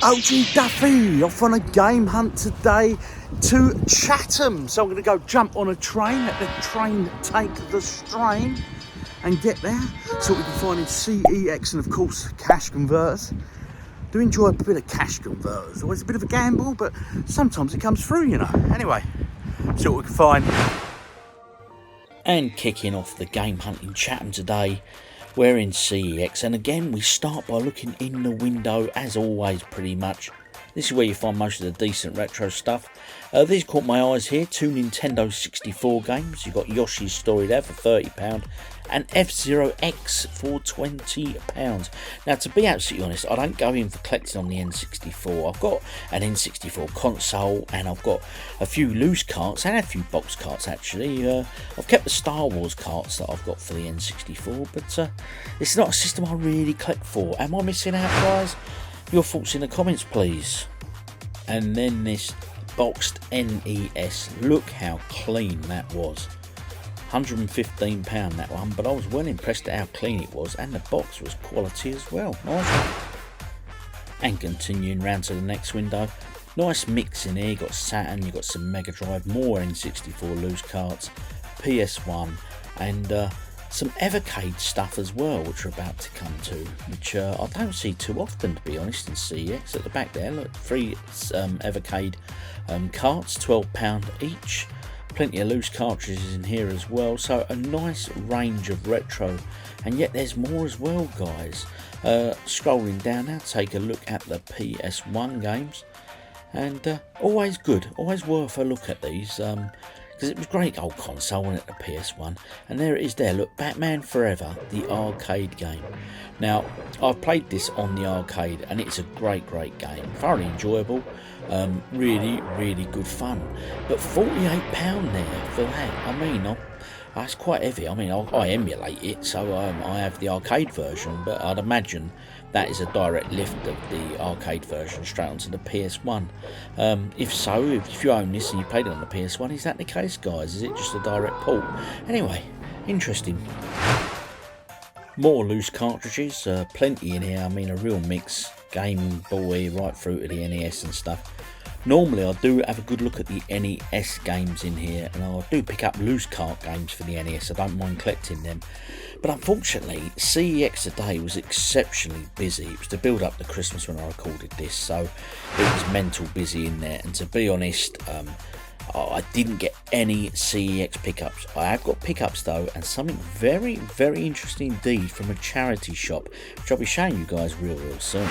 OGDuffy off on a game hunt today to Chatham. So I'm going to go jump on a train, let the train take the strain and get there. So we can find in CEX and of course Cash Converters. Do enjoy a bit of Cash Converters. Always a bit of a gamble, but sometimes it comes through, you know. Anyway, see what we can find. And kicking off the game hunt in Chatham today, we're in CEX, and again we start by looking in the window as always pretty much. This is where you find most of the decent retro stuff. These caught my eyes here, two Nintendo 64 games. You've got Yoshi's Story there for £30 and F-Zero X for £20. Now to be absolutely honest, I don't go in for collecting on the N64. I've got an N64 console and I've got a few loose carts and a few box carts actually. I've kept the Star Wars carts that I've got for the N64, but it's not a system I really collect for. Am I missing out, guys? Your thoughts in the comments please. And then this boxed NES, look how clean that was. £115 that one, but I was well impressed at how clean it was, and the box was quality as well. Nice one. And continuing round to the next window, nice mix in here. You got Saturn, you got some Mega Drive, more N64 loose carts, PS1, and some Evercade stuff as well, which we're about to come to, which I don't see too often, to be honest, in CEX. At the back there, look, 3 Evercade carts, £12 each. Plenty of loose cartridges in here as well, so a nice range of retro, and yet there's more as well, guys. Scrolling down now, take a look at the PS1 games, and always good, always worth a look at these, because it was a great old console, wasn't it, the PS1. And there it is there, look, Batman Forever, the arcade game. Now, I've played this on the arcade, and it's a great game, thoroughly enjoyable, really good fun. But £48 there for that, I mean, that's quite heavy. I mean, I emulate it, so I have the arcade version, but I'd imagine that is a direct lift of the arcade version straight onto the PS1. If so, if you own this and you played it on the PS1, is that the case, guys? Is it just a direct port? Anyway, interesting. More loose cartridges, plenty in here. I mean, a real mix, Game Boy right through to the NES and stuff. Normally I do have a good look at the NES games in here, and I do pick up loose cart games for the NES. I don't mind collecting them, but unfortunately CEX today was exceptionally busy. It was to build up to Christmas when I recorded this, so it was mental busy in there, and to be honest, I didn't get any CEX pickups. I have got pickups though, and something very interesting indeed from a charity shop, which I'll be showing you guys real soon.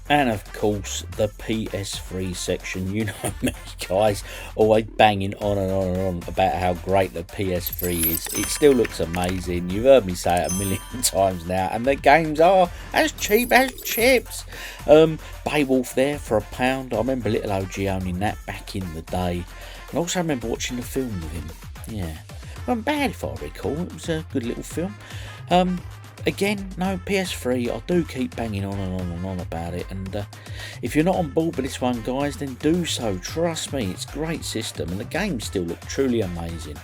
And of course the PS3 section. You know me, guys, always banging on and on about how great the PS3 is. It still looks amazing. You've heard me say it a million times now, and the games are as cheap as chips. Beowulf there for £1. I remember little OG owning that back in the day, and I also remember watching the film with him. Yeah, wasn't bad if I recall. It was a good little film. Again, no, PS3, I do keep banging on and on about it, and if you're not on board with this one, guys, then do so. Trust me, it's a great system, and the games still look truly amazing.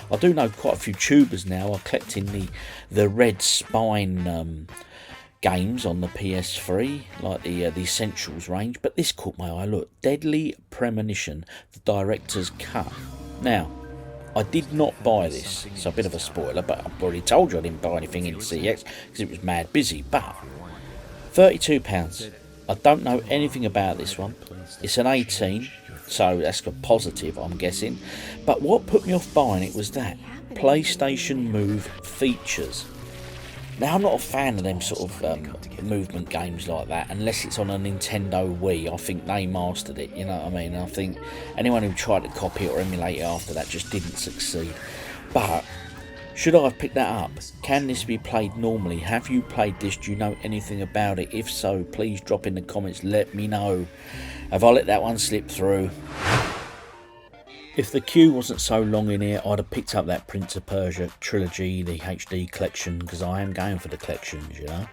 I do know quite a few tubers now are collecting the Red Spine games on the PS3, like the Essentials range, but this caught my eye. Look, Deadly Premonition, the director's cut. Now, I did not buy this, so a bit of a spoiler, but I've already told you I didn't buy anything in CEX because it was mad busy. But £32. I don't know anything about this one. It's an 18, so that's a positive, I'm guessing. But what put me off buying it was that PlayStation Move features. Now, I'm not a fan of them sort of movement games like that, unless it's on a Nintendo Wii. I think they mastered it, you know what I mean? I think anyone who tried to copy it or emulate it after that just didn't succeed. But should I have picked that up? Can this be played normally? Have you played this? Do you know anything about it? If so, please drop in the comments, let me know. Have I let that one slip through? If the queue wasn't so long in here, I'd have picked up that Prince of Persia trilogy, the HD collection, because I am going for the collections, you know.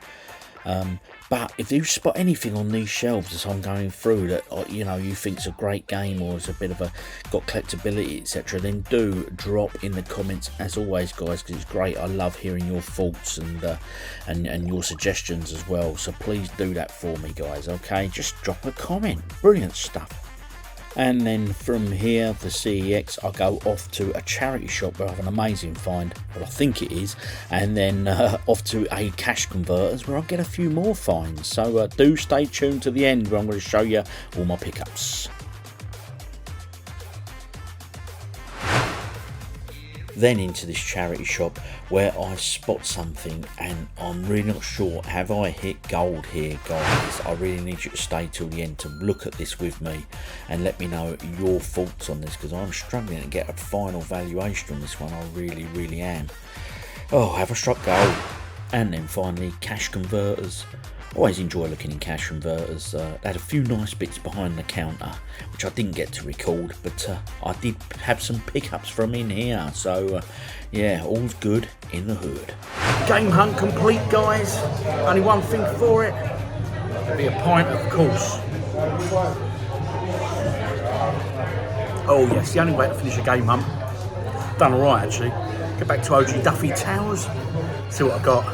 But if you spot anything on these shelves as I'm going through that you think's a great game or is a bit of a got collectability, etc., then do drop in the comments as always, guys, because it's great. I love hearing your thoughts and your suggestions as well. So please do that for me, guys. Okay, just drop a comment. Brilliant stuff. And then from here, the CEX, I go off to a charity shop where I have an amazing find, well, I think it is, and then off to a Cash Convertors where I get a few more finds. So do stay tuned to the end where I'm going to show you all my pickups. Then into this charity shop where I spot something and I'm really not sure, have I hit gold here, guys? I really need you to stay till the end to look at this with me and let me know your thoughts on this, because I'm struggling to get a final valuation on this one. I really am. Oh, have I struck gold? And then finally, Cash Converters. Always enjoy looking in Cash Converters. They had a few nice bits behind the counter which I didn't get to record, but I did have some pickups from in here, so yeah, all's good in the hood. Game hunt complete, guys. Only one thing for it. It'll be a pint, of course. Oh yes, the only way to finish a game hunt. Done alright actually. Get back to OGDuffy Towers, see what I got.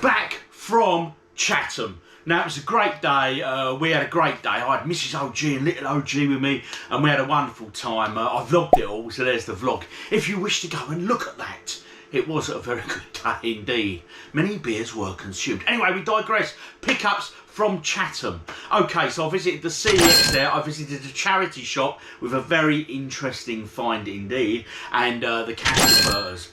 Back from Chatham. Now, it was a great day. We had a great day. I had Mrs. OG and little OG with me, and we had a wonderful time. I vlogged it all, so there's the vlog. If you wish to go and look at that, it was a very good day indeed. Many beers were consumed. Anyway, we digress. Pickups from Chatham. Okay, so I visited the CEX there. I visited a charity shop with a very interesting find indeed, and the Cash Converters.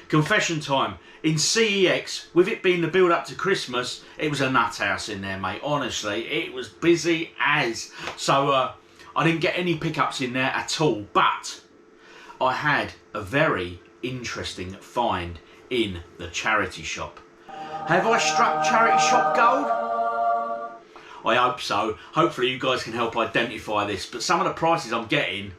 Confession time. In CEX, with it being the build up to Christmas, it was a nut house in there, mate. Honestly, it was busy as. So I didn't get any pickups in there at all, but I had a very interesting find in the charity shop. Have I struck charity shop gold? I hope so. Hopefully you guys can help identify this, but some of the prices I'm getting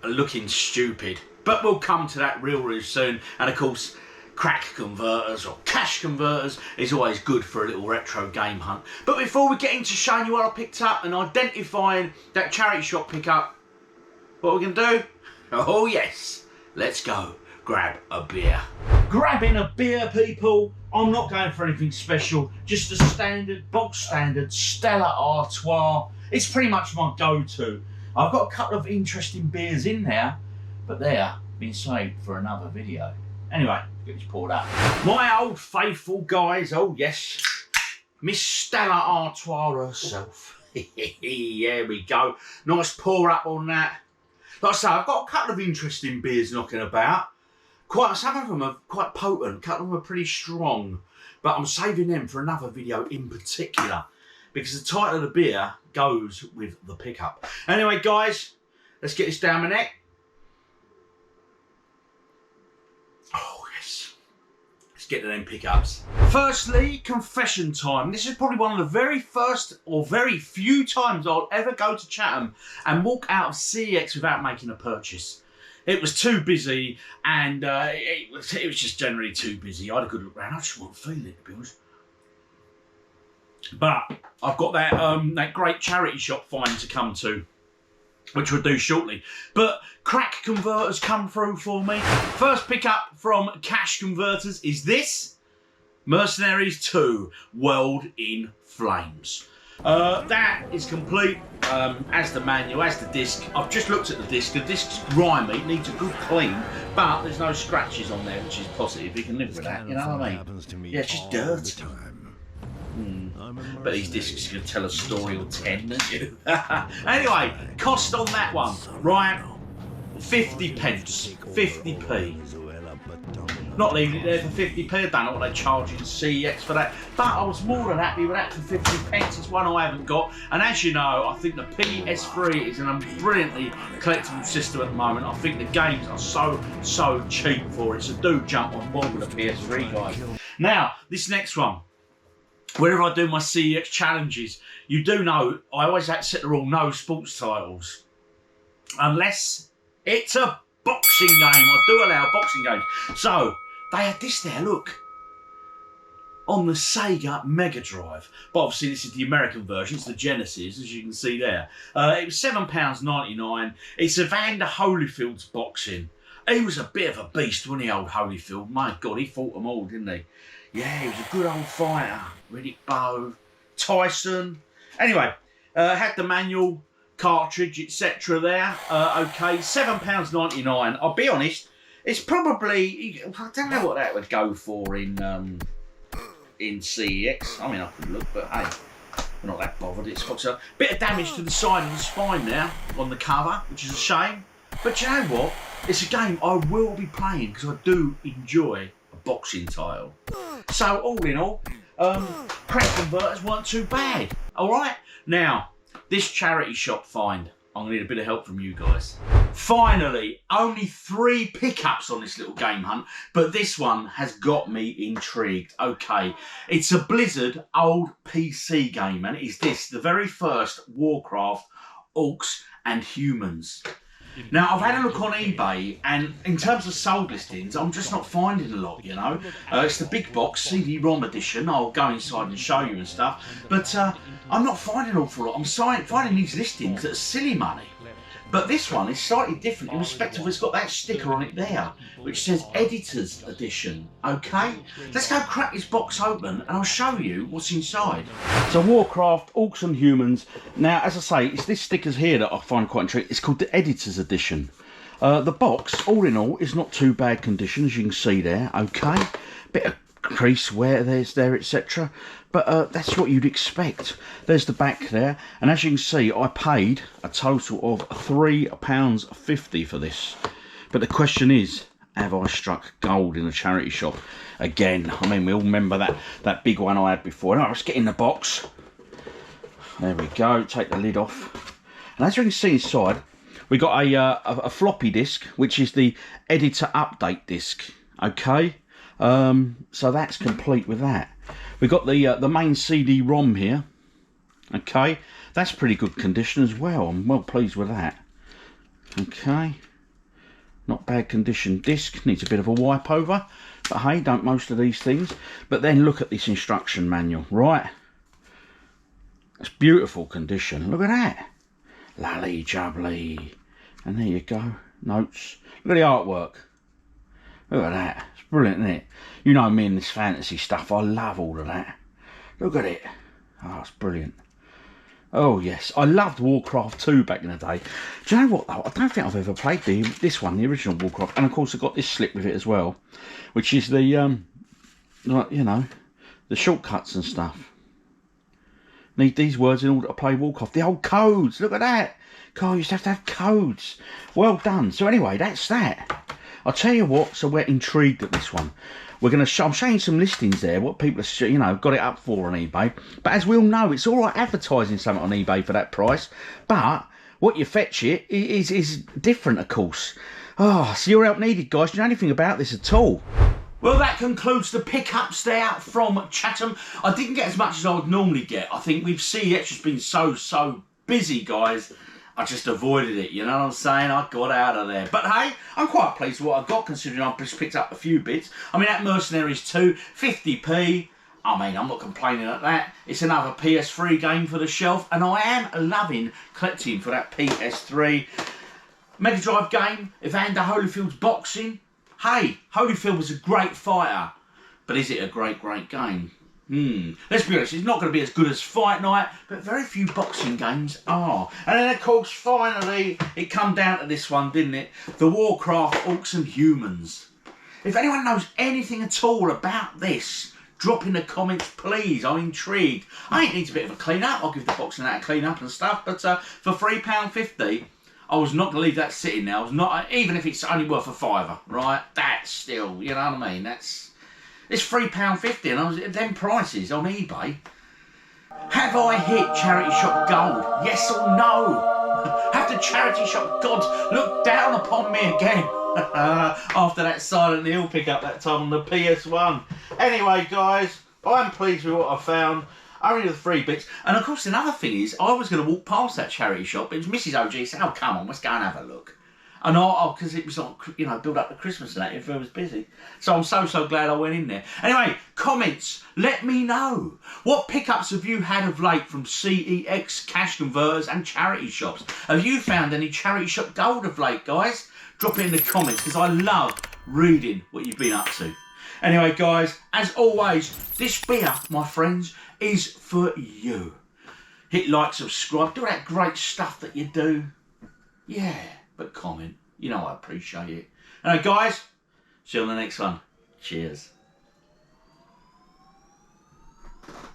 are looking stupid. But we'll come to that real soon. And of course, crack converters or cash converters is always good for a little retro game hunt. But before we get into showing you what I picked up and identifying that charity shop pickup, what are we going to do? Oh yes, let's go grab a beer. Grabbing a beer, people. I'm not going for anything special, just a standard, box standard Stella Artois. It's pretty much my go-to. I've got a couple of interesting beers in there, but they're been saved for another video. Anyway, get this poured up. My old faithful, guys. Oh yes, Miss Stella Artois herself. There we go. Nice pour up on that. Like I say, I've got a couple of interesting beers knocking about. Some of them are quite potent. A couple of them are pretty strong, but I'm saving them for another video in particular because the title of the beer goes with the pickup. Anyway, guys, let's get this down my neck. Oh, yes. Let's get to them pickups. Firstly, confession time. This is probably one of the very first or very few times I'll ever go to Chatham and walk out of CEX without making a purchase. It was too busy, and it was just generally too busy. I had a good look around. I just wasn't feeling it, to be honest. But I've got that that great charity shop find to come to, which we'll do shortly. But crack converters come through for me. First pickup from Cash Converters is this. Mercenaries 2, World in Flames. That is complete, as the manual, as the disc. I've just looked at the disc. The disc's grimy, it needs a good clean, but there's no scratches on there, which is positive. You can live with that, you know what I mean? Yeah, it's just dirty. But these discs can tell a story or 10, don't you? Anyway, cost on that one, right? 50 pence, 50p. Not leaving it there for 50p. I don't know what they charge in CEX for that, but I was more than happy with that for 50 pence. It's one I haven't got, and as you know, I think the PS3 is a brilliantly collectible system at the moment. I think the games are so cheap for it, so do jump on board with the PS3, guys. Now, this next one. Whenever I do my CEX challenges, you do know I always have to set the rule: no sports titles, unless it's a boxing game. I do allow boxing games. So they had this there, look. on the Sega Mega Drive. But obviously this is the American version, it's the Genesis, as you can see there. It was £7.99. It's Evander Holyfield's boxing. He was a bit of a beast, wasn't he, old Holyfield? My God, he fought them all, didn't he? Yeah, he was a good old fighter. Riddick Bowe, Tyson. Anyway, had the manual, cartridge, etc. there. Okay, £7.99. I'll be honest, it's probably, I don't know what that would go for in CEX. I mean, I could look, but hey, we're not that bothered. It's got a bit of damage to the side of the spine now on the cover, which is a shame. But you know what? It's a game I will be playing because I do enjoy a boxing title. So all in all, Cash Converters weren't too bad. All right. Now, this charity shop find, I'm going to need a bit of help from you guys. Finally, only 3 pickups on this little game hunt, but this one has got me intrigued. Okay, it's a Blizzard old PC game, and it is this, the very first Warcraft Orcs and Humans. Now, I've had a look on eBay, and in terms of sold listings, I'm just not finding a lot, you know. It's the big box CD-ROM edition. I'll go inside and show you and stuff. But I'm not finding an awful lot. I'm finding these listings that are silly money. But this one is slightly different in respect of it's got that sticker on it there, which says Editor's Edition, okay? Let's go crack this box open and I'll show you what's inside. So Warcraft, Orcs and Humans. Now, as I say, it's this stickers here that I find quite intriguing. It's called the Editor's Edition. The box, all in all, is not too bad condition, as you can see there, okay? Bit of crease wear there, etc. But that's what you'd expect. There's the back there, and as you can see, I paid a total of £3.50 for this. But the question is, have I struck gold in a charity shop again? I mean, we all remember that big one I had before. Now, let's get in the box. There we go. Take the lid off, and as you can see inside, we got a floppy disk, which is the editor update disk. Okay. So that's complete with that. We've got the main CD-ROM here. Okay, that's pretty good condition as well. I'm well pleased with that. Okay, not bad condition. Disc needs a bit of a wipe over, but hey, don't most of these things. But then look at this instruction manual, right? It's beautiful condition. Look at that, lally jubbly. And there you go, notes. Look at the artwork. Look at that. It's brilliant, isn't it? You know me and this fantasy stuff. I love all of that. Look at it. Oh, it's brilliant. Oh, yes. I loved Warcraft 2 back in the day. Do you know what, though? I don't think I've ever played this one, the original Warcraft. And, of course, I've got this slip with it as well, which is the, you know, the shortcuts and stuff. Need these words in order to play Warcraft. The old codes. Look at that. God, I used to have codes. Well done. So, anyway, that's that. I'll tell you what, so we're intrigued at this one. We're going to I'm showing some listings there, what people are, you know, got it up for on eBay. But as we all know, it's all right advertising something on eBay for that price. But what you fetch it is different, of course. Oh, so your help needed, guys. Do you know anything about this at all? Well, that concludes the pickups there from Chatham. I didn't get as much as I would normally get. I think we've CEX just been so busy, guys. I just avoided it, you know what I'm saying? I got out of there. But hey, I'm quite pleased with what I got, considering I've just picked up a few bits. I mean, that Mercenaries 2, 50p. I mean, I'm not complaining at that. It's another PS3 game for the shelf, and I am loving collecting for that PS3. Mega Drive game, Evander Holyfield's boxing. Hey, Holyfield was a great fighter, but is it a great game? Let's be honest, it's not going to be as good as Fight Night, but very few boxing games are. And then, of course, finally, it come down to this one, didn't it? The Warcraft Orcs and Humans. If anyone knows anything at all about this, drop in the comments, please. I'm intrigued. I think it needs a bit of a clean-up. I'll give the boxing out a clean-up and stuff, but for £3.50, I was not going to leave that sitting there. I was not, even if it's only worth a £5, right? That's still, you know what I mean? It's £3.50 and I was at them prices on eBay. Have I hit charity shop gold? Yes or no? Have the charity shop gods looked down upon me again? After that Silent Hill pickup that time on the PS1. Anyway, guys, I'm pleased with what I found. Only the 3 bits. And of course, another thing is, I was going to walk past that charity shop. It was Mrs. OG said, oh, come on, let's go and have a look. And because it was like, you know, build up to Christmas and that, everyone was busy. So I'm so glad I went in there. Anyway, comments, let me know. What pickups have you had of late from CEX, cash converters and charity shops? Have you found any charity shop gold of late, guys? Drop it in the comments, because I love reading what you've been up to. Anyway, guys, as always, this beer, my friends, is for you. Hit like, subscribe, do that great stuff that you do. Yeah, but comment. You know I appreciate it. Anyway, guys, see you on the next one. Cheers.